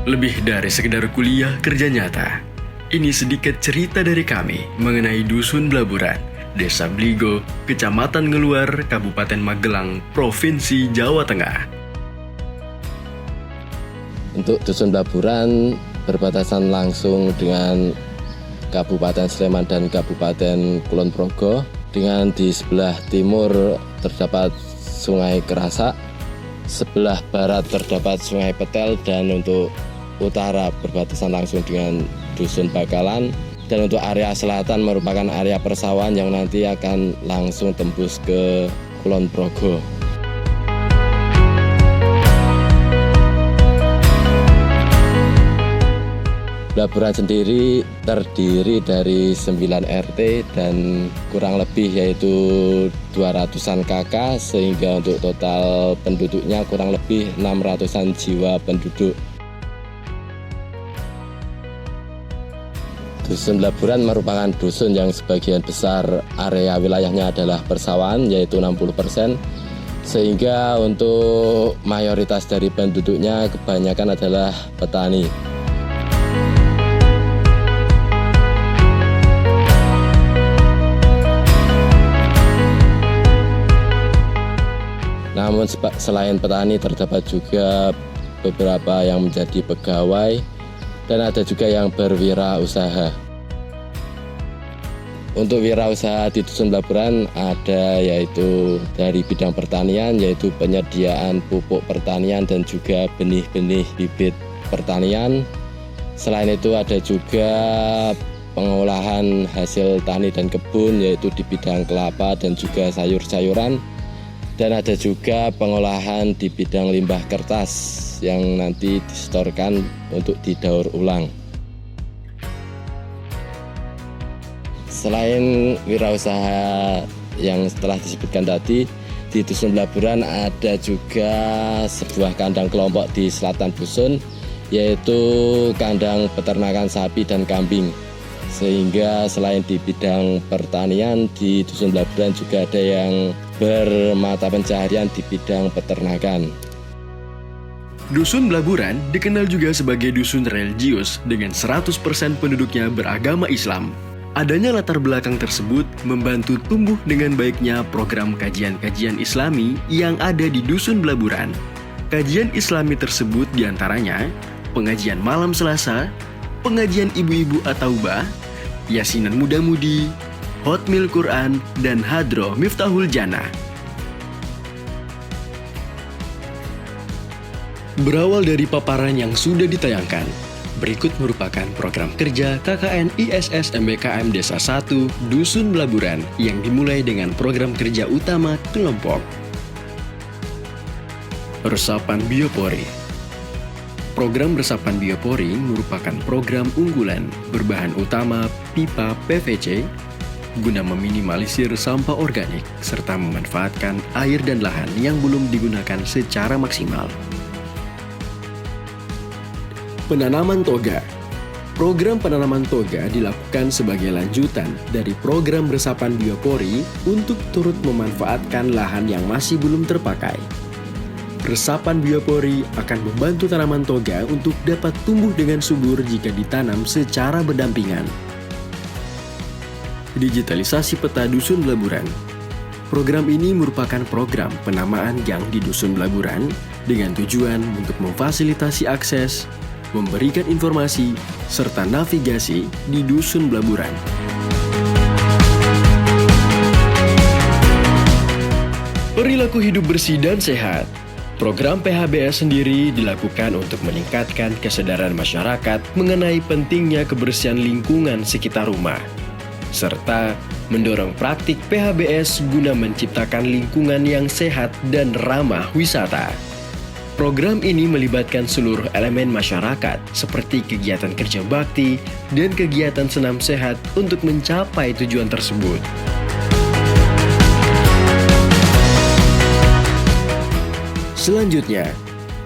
Lebih dari sekedar kuliah kerja nyata. Ini sedikit cerita dari kami mengenai Dusun Blaburan, Desa Bligo, Kecamatan Ngeluar, Kabupaten Magelang, Provinsi Jawa Tengah. Untuk Dusun Blaburan berbatasan langsung dengan Kabupaten Sleman dan Kabupaten Kulon Progo. Dengan di sebelah timur terdapat Sungai Kerasak, sebelah barat terdapat Sungai Petel, dan untuk utara berbatasan langsung dengan Dusun Bakalan, dan untuk area selatan merupakan area persawahan yang nanti akan langsung tembus ke Kulon Progo. Blaburan sendiri terdiri dari 9 RT dan kurang lebih yaitu 200-an KK, sehingga untuk total penduduknya kurang lebih 600-an jiwa penduduk. Dusun Blaburan merupakan dusun yang sebagian besar area wilayahnya adalah persawahan, yaitu 60%, sehingga untuk mayoritas dari penduduknya kebanyakan adalah petani. Namun selain petani terdapat juga beberapa yang menjadi pegawai, dan ada juga yang berwirausaha. Untuk wirausaha di Dusun Blaburan ada yaitu dari bidang pertanian, yaitu penyediaan pupuk pertanian dan juga benih-benih bibit pertanian. Selain itu ada juga pengolahan hasil tani dan kebun, yaitu di bidang kelapa dan juga sayur-sayuran. Dan ada juga pengolahan di bidang limbah kertas yang nanti disetorkan untuk didaur ulang. Selain wirausaha yang telah disebutkan tadi, di Dusun Blaburan ada juga sebuah kandang kelompok di selatan dusun, yaitu kandang peternakan sapi dan kambing. Sehingga selain di bidang pertanian, di Dusun Blaburan juga ada yang bermata pencaharian di bidang peternakan. Dusun Blaburan dikenal juga sebagai dusun religius dengan 100% penduduknya beragama Islam. Adanya latar belakang tersebut membantu tumbuh dengan baiknya program kajian-kajian Islami yang ada di Dusun Blaburan. Kajian Islami tersebut diantaranya pengajian malam Selasa, pengajian ibu-ibu at-taubah, yasinan muda-mudi, hotmil Quran, dan hadroh Miftahul Jannah. Berawal dari paparan yang sudah ditayangkan, berikut merupakan program kerja KKN ISS MBKM Desa 1 Dusun Blaburan yang dimulai dengan program kerja utama kelompok. Resapan biopori. Program resapan biopori merupakan program unggulan berbahan utama pipa PVC guna meminimalisir sampah organik serta memanfaatkan air dan lahan yang belum digunakan secara maksimal. Penanaman toga. Program penanaman toga dilakukan sebagai lanjutan dari program resapan biopori untuk turut memanfaatkan lahan yang masih belum terpakai. Resapan biopori akan membantu tanaman toga untuk dapat tumbuh dengan subur jika ditanam secara berdampingan. Digitalisasi peta Dusun Blaburan. Program ini merupakan program penamaan gang di Dusun Blaburan dengan tujuan untuk memfasilitasi akses, memberikan informasi, serta navigasi di Dusun Blaburan. Perilaku hidup bersih dan sehat. Program PHBS sendiri dilakukan untuk meningkatkan kesadaran masyarakat mengenai pentingnya kebersihan lingkungan sekitar rumah, serta mendorong praktik PHBS guna menciptakan lingkungan yang sehat dan ramah wisata. Program ini melibatkan seluruh elemen masyarakat seperti kegiatan kerja bakti dan kegiatan senam sehat untuk mencapai tujuan tersebut. Selanjutnya,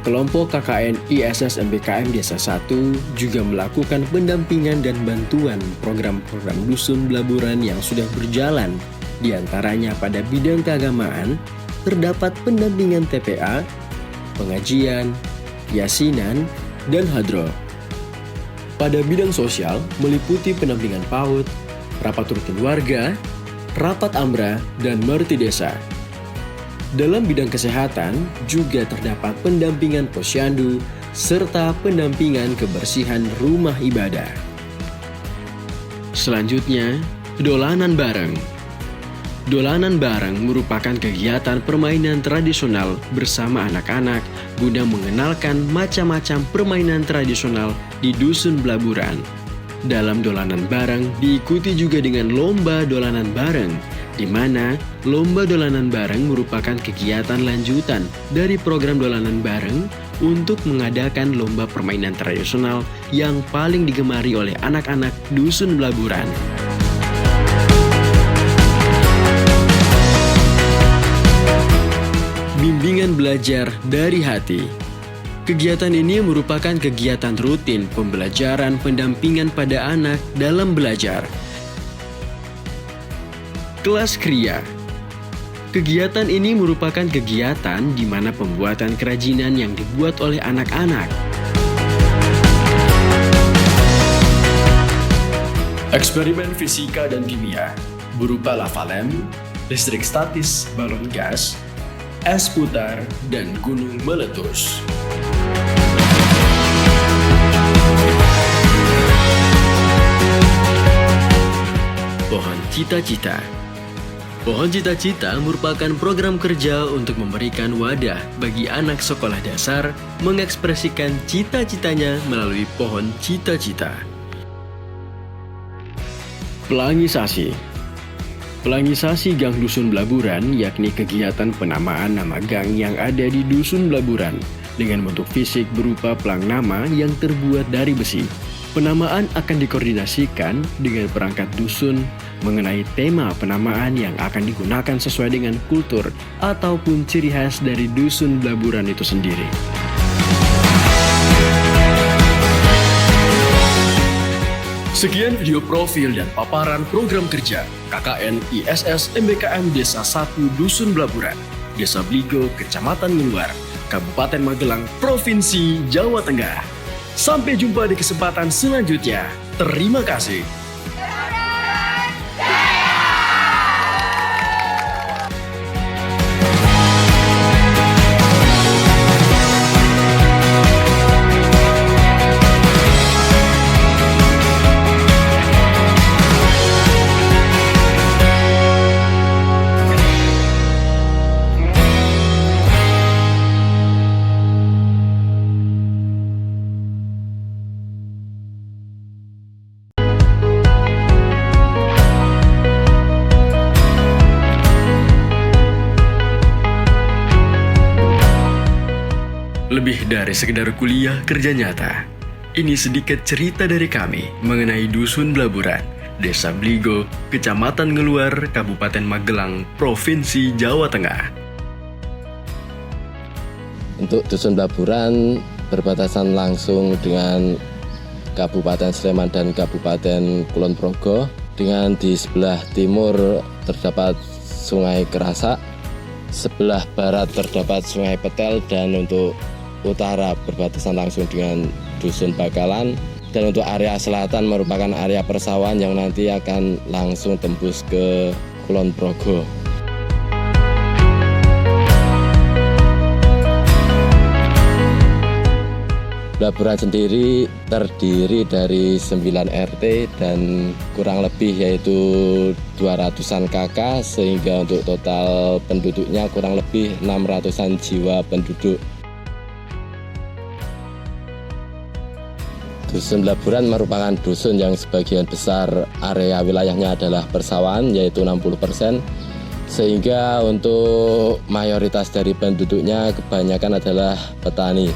kelompok KKN ISS MBKM Desa 1 juga melakukan pendampingan dan bantuan program-program Dusun Blaburan yang sudah berjalan. Di antaranya pada bidang keagamaan, terdapat pendampingan TPA, pengajian, yasinan, dan Hadro. Pada bidang sosial meliputi pendampingan PAUD, rapat rutin warga, rapat AMRA, dan merti desa. Dalam bidang kesehatan juga terdapat pendampingan posyandu serta pendampingan kebersihan rumah ibadah. Selanjutnya, dolanan bareng. Dolanan bareng merupakan kegiatan permainan tradisional bersama anak-anak guna mengenalkan macam-macam permainan tradisional di Dusun Blaburan. Dalam dolanan bareng diikuti juga dengan lomba dolanan bareng, di mana lomba dolanan bareng merupakan kegiatan lanjutan dari program dolanan bareng untuk mengadakan lomba permainan tradisional yang paling digemari oleh anak-anak Dusun Blaburan. Bimbingan belajar dari hati. Kegiatan ini merupakan kegiatan rutin pembelajaran pendampingan pada anak dalam belajar. Kelas Kriya. Kegiatan ini merupakan kegiatan di mana pembuatan kerajinan yang dibuat oleh anak-anak. Eksperimen fisika dan kimia berupa lava lamp, listrik statis, balon gas, es putar, dan gunung meletus. Pohon Cita-Cita. Pohon Cita-Cita merupakan program kerja untuk memberikan wadah bagi anak sekolah dasar mengekspresikan cita-citanya melalui pohon cita-cita. Pelangisasi. Pelangisasi Gang Dusun Blaburan yakni kegiatan penamaan nama gang yang ada di Dusun Blaburan dengan bentuk fisik berupa pelang nama yang terbuat dari besi. Penamaan akan dikoordinasikan dengan perangkat dusun mengenai tema penamaan yang akan digunakan sesuai dengan kultur ataupun ciri khas dari Dusun Blaburan itu sendiri. Sekian video profil dan paparan program kerja KKN ISS MBKM Desa 1 Dusun Blaburan, Desa Bligo, Kecamatan Ngeluar, Kabupaten Magelang, Provinsi Jawa Tengah. Sampai jumpa di kesempatan selanjutnya. Terima kasih. Lebih dari sekedar kuliah kerja nyata. Ini sedikit cerita dari kami mengenai Dusun Blaburan, Desa Bligo, Kecamatan Ngeluar, Kabupaten Magelang, Provinsi Jawa Tengah. Untuk Dusun Blaburan berbatasan langsung dengan Kabupaten Sleman dan Kabupaten Kulon Progo. Dengan di sebelah timur terdapat Sungai Kerasak, sebelah barat terdapat Sungai Petel, dan untuk utara berbatasan langsung dengan Dusun Bakalan, dan untuk area selatan merupakan area persawahan yang nanti akan langsung tembus ke Kulon Progo. Blaburan sendiri terdiri dari 9 RT dan kurang lebih yaitu 200-an KK, sehingga untuk total penduduknya kurang lebih 600-an jiwa penduduk. Dusun Blaburan merupakan dusun yang sebagian besar area wilayahnya adalah persawahan, yaitu 60%, sehingga untuk mayoritas dari penduduknya kebanyakan adalah petani.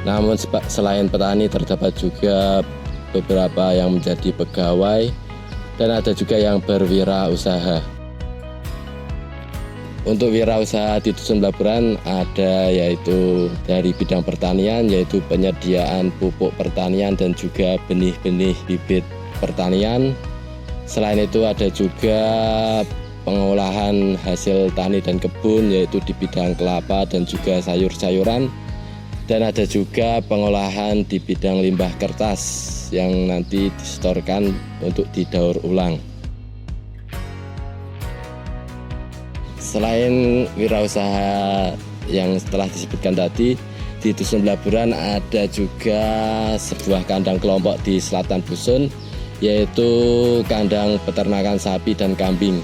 Namun selain petani terdapat juga beberapa yang menjadi pegawai, dan ada juga yang berwirausaha. Untuk wirausaha di Dusun Blaburan ada yaitu dari bidang pertanian, yaitu penyediaan pupuk pertanian dan juga benih-benih bibit pertanian. Selain itu ada juga pengolahan hasil tani dan kebun, yaitu di bidang kelapa dan juga sayur-sayuran. Dan ada juga pengolahan di bidang limbah kertas yang nanti disetorkan untuk didaur ulang. Selain wirausaha yang telah disebutkan tadi, di Dusun Blaburan ada juga sebuah kandang kelompok di selatan dusun, yaitu kandang peternakan sapi dan kambing.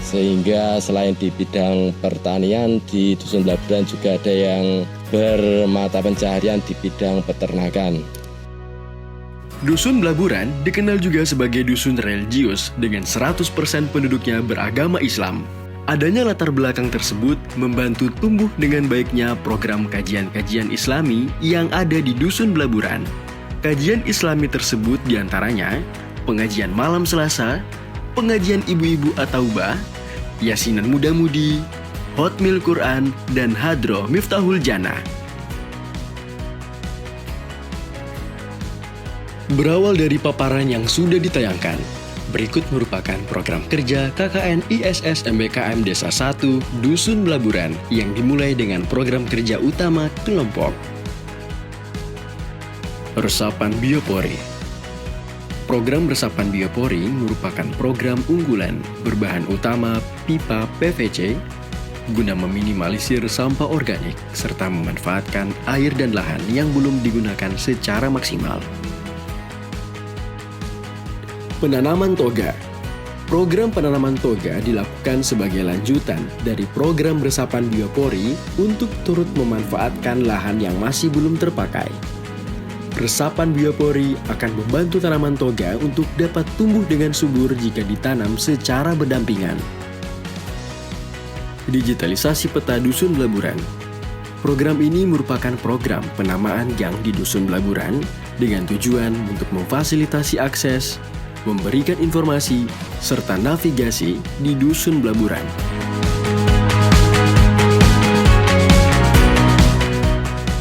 Sehingga selain di bidang pertanian, di Dusun Blaburan juga ada yang bermata pencaharian di bidang peternakan. Dusun Blaburan dikenal juga sebagai dusun religius dengan 100% penduduknya beragama Islam. Adanya latar belakang tersebut membantu tumbuh dengan baiknya program kajian-kajian Islami yang ada di Dusun Blaburan. Kajian Islami tersebut diantaranya pengajian malam Selasa, pengajian ibu-ibu at-taubah, yasinan muda-mudi, hotmil Quran, dan hadroh Miftahul Jannah. Berawal dari paparan yang sudah ditayangkan, berikut merupakan program kerja KKN ISS MBKM Desa 1 Dusun Blaburan yang dimulai dengan program kerja utama kelompok. Resapan biopori. Program resapan biopori merupakan program unggulan berbahan utama pipa PVC guna meminimalisir sampah organik serta memanfaatkan air dan lahan yang belum digunakan secara maksimal. Penanaman toga. Program penanaman toga dilakukan sebagai lanjutan dari program resapan biopori untuk turut memanfaatkan lahan yang masih belum terpakai. Resapan biopori akan membantu tanaman toga untuk dapat tumbuh dengan subur jika ditanam secara berdampingan. Digitalisasi peta Dusun Blaburan. Program ini merupakan program penamaan gang di Dusun Blaburan dengan tujuan untuk memfasilitasi akses, memberikan informasi, serta navigasi di Dusun Blaburan.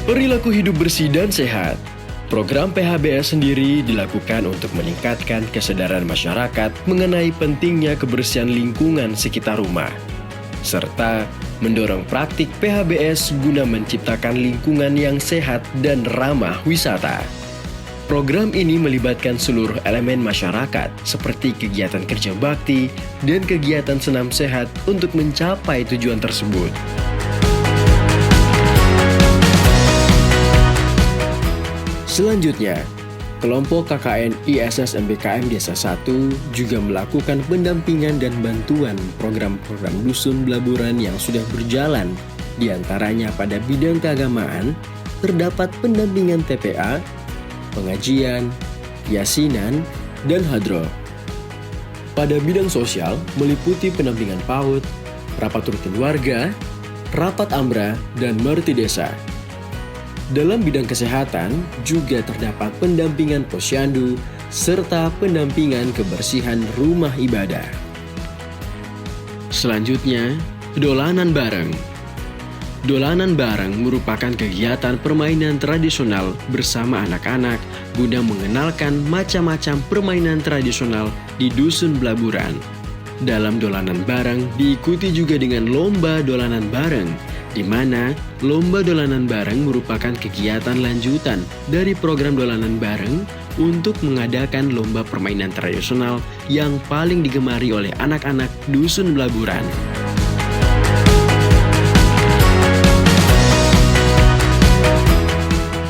Perilaku hidup bersih dan sehat. Program PHBS sendiri dilakukan untuk meningkatkan kesadaran masyarakat mengenai pentingnya kebersihan lingkungan sekitar rumah, serta mendorong praktik PHBS guna menciptakan lingkungan yang sehat dan ramah wisata. Program ini melibatkan seluruh elemen masyarakat seperti kegiatan kerja bakti dan kegiatan senam sehat untuk mencapai tujuan tersebut. Selanjutnya, kelompok KKN ISS MBKM Desa 1 juga melakukan pendampingan dan bantuan program-program Dusun Blaburan yang sudah berjalan. Di antaranya pada bidang keagamaan, terdapat pendampingan TPA, pengajian, yasinan, dan hadroh. Pada bidang sosial, meliputi pendampingan PAUD, rapat rutin warga, rapat AMRA, dan merti desa. Dalam bidang kesehatan, juga terdapat pendampingan posyandu, serta pendampingan kebersihan rumah ibadah. Selanjutnya, dolanan bareng. Dolanan bareng merupakan kegiatan permainan tradisional bersama anak-anak guna mengenalkan macam-macam permainan tradisional di Dusun Blaburan. Dalam dolanan bareng diikuti juga dengan lomba dolanan bareng, di mana lomba dolanan bareng merupakan kegiatan lanjutan dari program dolanan bareng untuk mengadakan lomba permainan tradisional yang paling digemari oleh anak-anak Dusun Blaburan.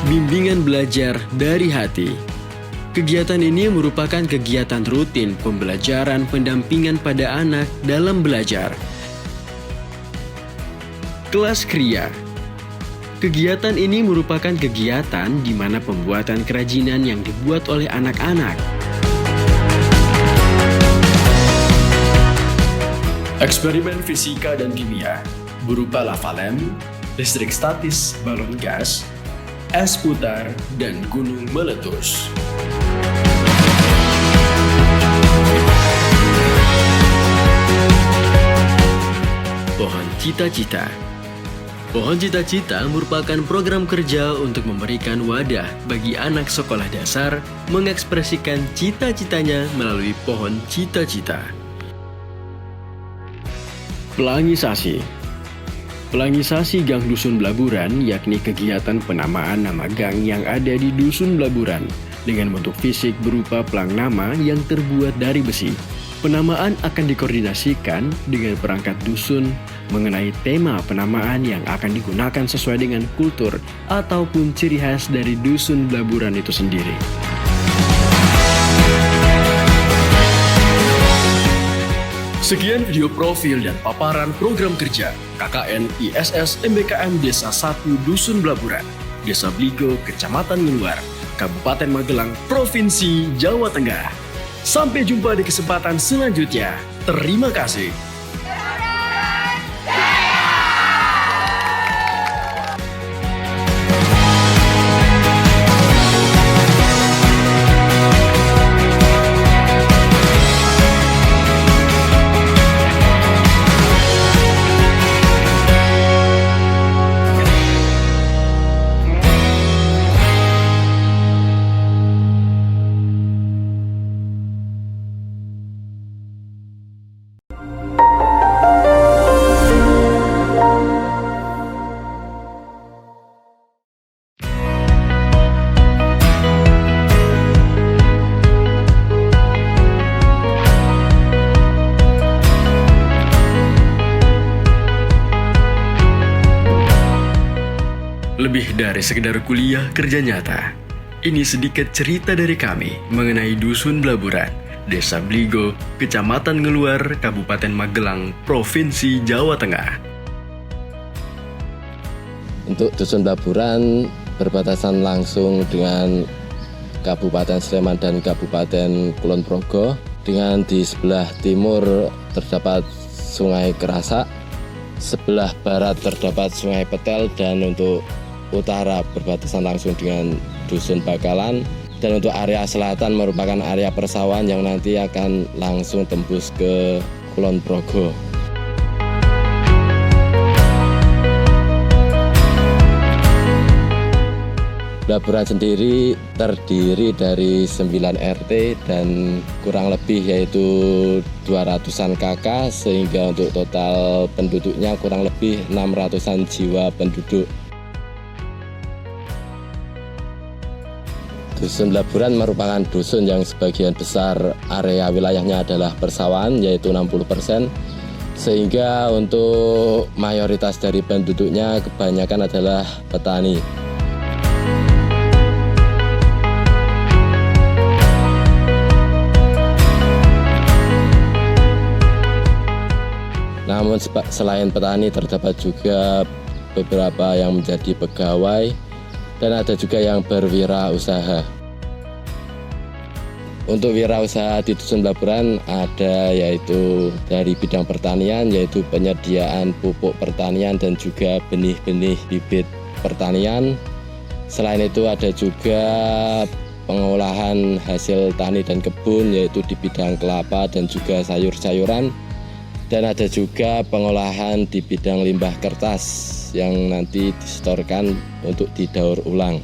Bimbingan belajar dari hati. Kegiatan ini merupakan kegiatan rutin pembelajaran pendampingan pada anak dalam belajar. Kelas Kriya. Kegiatan ini merupakan kegiatan di mana pembuatan kerajinan yang dibuat oleh anak-anak. Eksperimen fisika dan kimia berupa lava lamp, listrik statis, balon gas, es putar, dan gunung meletus. Pohon cita-cita. Pohon Cita-Cita merupakan program kerja untuk memberikan wadah bagi anak sekolah dasar mengekspresikan cita-citanya melalui Pohon Cita-Cita. Pelangisasi. Pelangisasi Gang Dusun Blaburan yakni kegiatan penamaan nama gang yang ada di Dusun Blaburan dengan bentuk fisik berupa pelang nama yang terbuat dari besi. Penamaan akan dikoordinasikan dengan perangkat dusun mengenai tema penamaan yang akan digunakan sesuai dengan kultur ataupun ciri khas dari Dusun Blaburan itu sendiri. Sekian video profil dan paparan program kerja KKN ISS MBKM Desa 1 Dusun Blaburan, Desa Bligo, Kecamatan Ngeluar, Kabupaten Magelang, Provinsi Jawa Tengah. Sampai jumpa di kesempatan selanjutnya. Terima kasih. Lebih dari sekedar kuliah kerja nyata, ini sedikit cerita dari kami mengenai Dusun Blaburan, Desa Bligo, Kecamatan Ngeluar, Kabupaten Magelang, Provinsi Jawa Tengah. Untuk Dusun Blaburan berbatasan langsung dengan Kabupaten Sleman dan Kabupaten Kulon Progo. Dengan di sebelah timur terdapat Sungai Kerasak, sebelah barat terdapat Sungai Petel, dan untuk utara berbatasan langsung dengan Dusun Bakalan, dan untuk area selatan merupakan area persawahan yang nanti akan langsung tembus ke Kulon Progo. Blaburan sendiri terdiri dari 9 RT dan kurang lebih yaitu 200-an KK, sehingga untuk total penduduknya kurang lebih 600-an jiwa penduduk. Dusun Blaburan merupakan dusun yang sebagian besar area wilayahnya adalah persawahan, yaitu 60%, sehingga untuk mayoritas dari penduduknya kebanyakan adalah petani. Namun selain petani terdapat juga beberapa yang menjadi pegawai, dan ada juga yang berwirausaha. Untuk wirausaha di Dusun Blaburan ada yaitu dari bidang pertanian, yaitu penyediaan pupuk pertanian dan juga benih-benih bibit pertanian. Selain itu ada juga pengolahan hasil tani dan kebun, yaitu di bidang kelapa dan juga sayur-sayuran. Dan ada juga pengolahan di bidang limbah kertas yang nanti disetorkan untuk didaur ulang.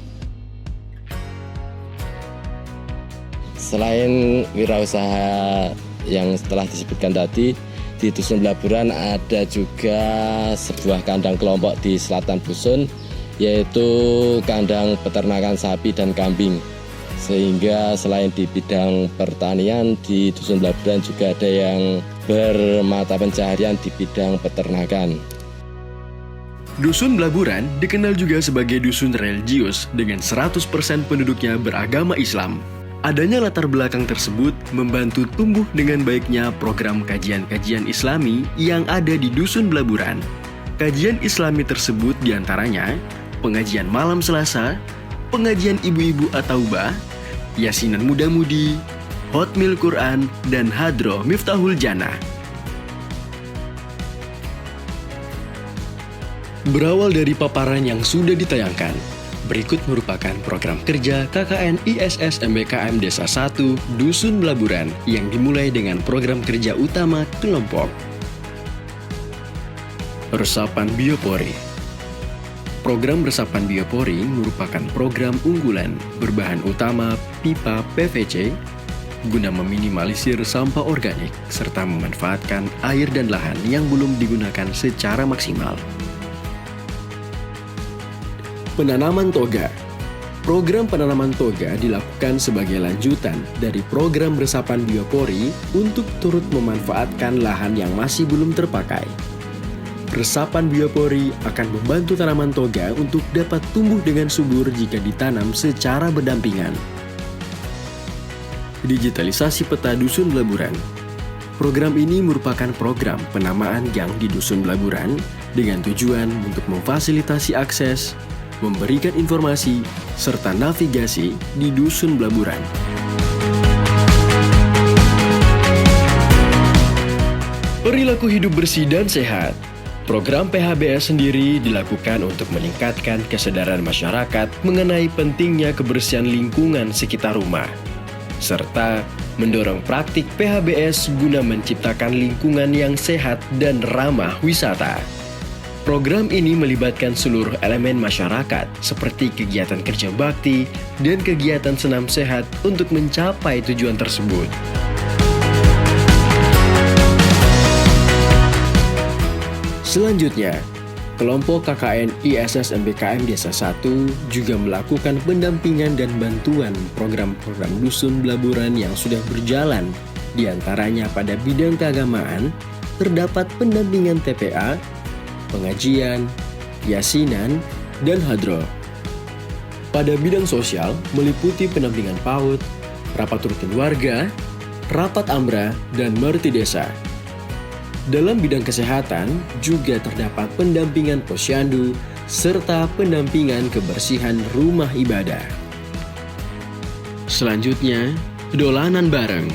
Selain wirausaha yang telah disebutkan tadi, di Dusun Blaburan ada juga sebuah kandang kelompok di selatan dusun, yaitu kandang peternakan sapi dan kambing. Sehingga selain di bidang pertanian, di Dusun Blaburan juga ada yang bermata pencaharian di bidang peternakan. Dusun Blaburan dikenal juga sebagai dusun religius dengan 100% penduduknya beragama Islam. Adanya latar belakang tersebut membantu tumbuh dengan baiknya program kajian-kajian Islami yang ada di Dusun Blaburan. Kajian Islami tersebut diantaranya pengajian malam Selasa, pengajian ibu-ibu at-taubah, yasinan muda-mudi, hotmil Quran, dan hadroh Miftahul Jannah. Berawal dari paparan yang sudah ditayangkan, berikut merupakan program kerja KKN ISS MBKM Desa 1 Dusun Blaburan yang dimulai dengan program kerja utama kelompok. Resapan biopori. Program resapan biopori merupakan program unggulan berbahan utama pipa PVC guna meminimalisir sampah organik serta memanfaatkan air dan lahan yang belum digunakan secara maksimal. Penanaman toga. Program penanaman toga dilakukan sebagai lanjutan dari program resapan biopori untuk turut memanfaatkan lahan yang masih belum terpakai. Resapan biopori akan membantu tanaman toga untuk dapat tumbuh dengan subur jika ditanam secara berdampingan. Digitalisasi peta Dusun Blaburan. Program ini merupakan program penamaan gang di Dusun Blaburan dengan tujuan untuk memfasilitasi akses, memberikan informasi, serta navigasi di Dusun Blaburan. Perilaku hidup bersih dan sehat. Program PHBS sendiri dilakukan untuk meningkatkan kesadaran masyarakat mengenai pentingnya kebersihan lingkungan sekitar rumah, serta mendorong praktik PHBS guna menciptakan lingkungan yang sehat dan ramah wisata. Program ini melibatkan seluruh elemen masyarakat seperti kegiatan kerja bakti dan kegiatan senam sehat untuk mencapai tujuan tersebut. Selanjutnya, kelompok KKN ISS MBKM Desa 1 juga melakukan pendampingan dan bantuan program-program Dusun Blaburan yang sudah berjalan. Di antaranya pada bidang keagamaan, terdapat pendampingan TPA, pengajian, yasinan, dan hadroh. Pada bidang sosial, meliputi pendampingan PAUD, rapat rutin warga, rapat AMRA, dan merti desa. Dalam bidang kesehatan, juga terdapat pendampingan posyandu, serta pendampingan kebersihan rumah ibadah. Selanjutnya, dolanan bareng.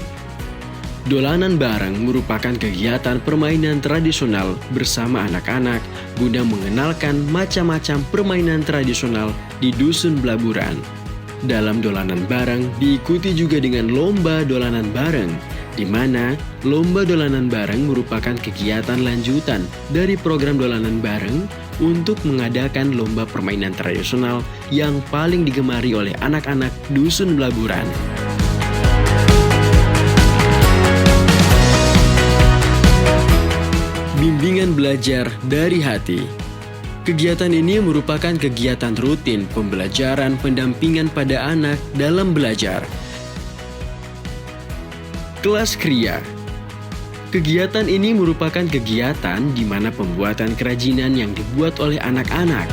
Dolanan bareng merupakan kegiatan permainan tradisional bersama anak-anak guna mengenalkan macam-macam permainan tradisional di Dusun Blaburan. Dalam dolanan bareng diikuti juga dengan lomba dolanan bareng, di mana lomba dolanan bareng merupakan kegiatan lanjutan dari program dolanan bareng untuk mengadakan lomba permainan tradisional yang paling digemari oleh anak-anak Dusun Blaburan. Bimbingan belajar dari hati. Kegiatan ini merupakan kegiatan rutin pembelajaran pendampingan pada anak dalam belajar. Kelas Kriya. Kegiatan ini merupakan kegiatan di mana pembuatan kerajinan yang dibuat oleh anak-anak.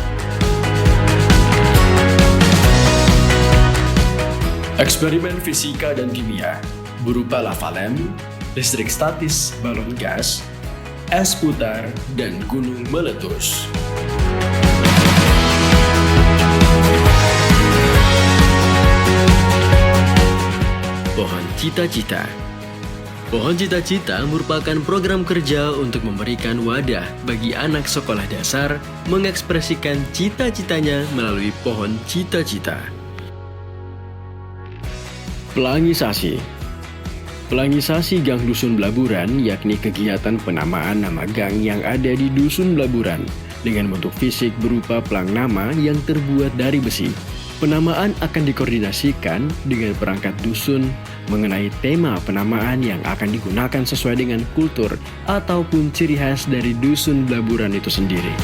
Eksperimen fisika dan kimia berupa lava lamp, listrik statis, balon gas, es putar, dan gunung meletus. Pohon Cita-Cita. Pohon Cita-Cita merupakan program kerja untuk memberikan wadah bagi anak sekolah dasar mengekspresikan cita-citanya melalui pohon cita-cita. Pelangisasi. Pelangisasi Gang Dusun Blaburan yakni kegiatan penamaan nama gang yang ada di Dusun Blaburan dengan bentuk fisik berupa pelang nama yang terbuat dari besi. Penamaan akan dikoordinasikan dengan perangkat dusun mengenai tema penamaan yang akan digunakan sesuai dengan kultur ataupun ciri khas dari Dusun Blaburan itu sendiri.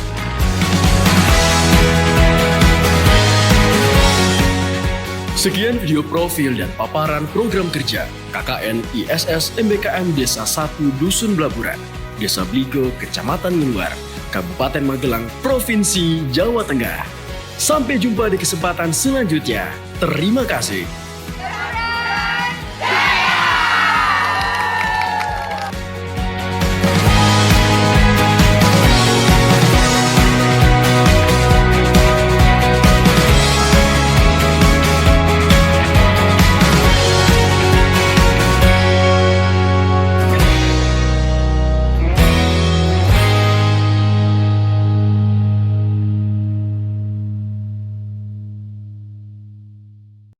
Sekian video profil dan paparan program kerja KKN ISS MBKM Desa 1 Dusun Blaburan, Desa Bligo, Kecamatan Ngeluar, Kabupaten Magelang, Provinsi Jawa Tengah. Sampai jumpa di kesempatan selanjutnya. Terima kasih.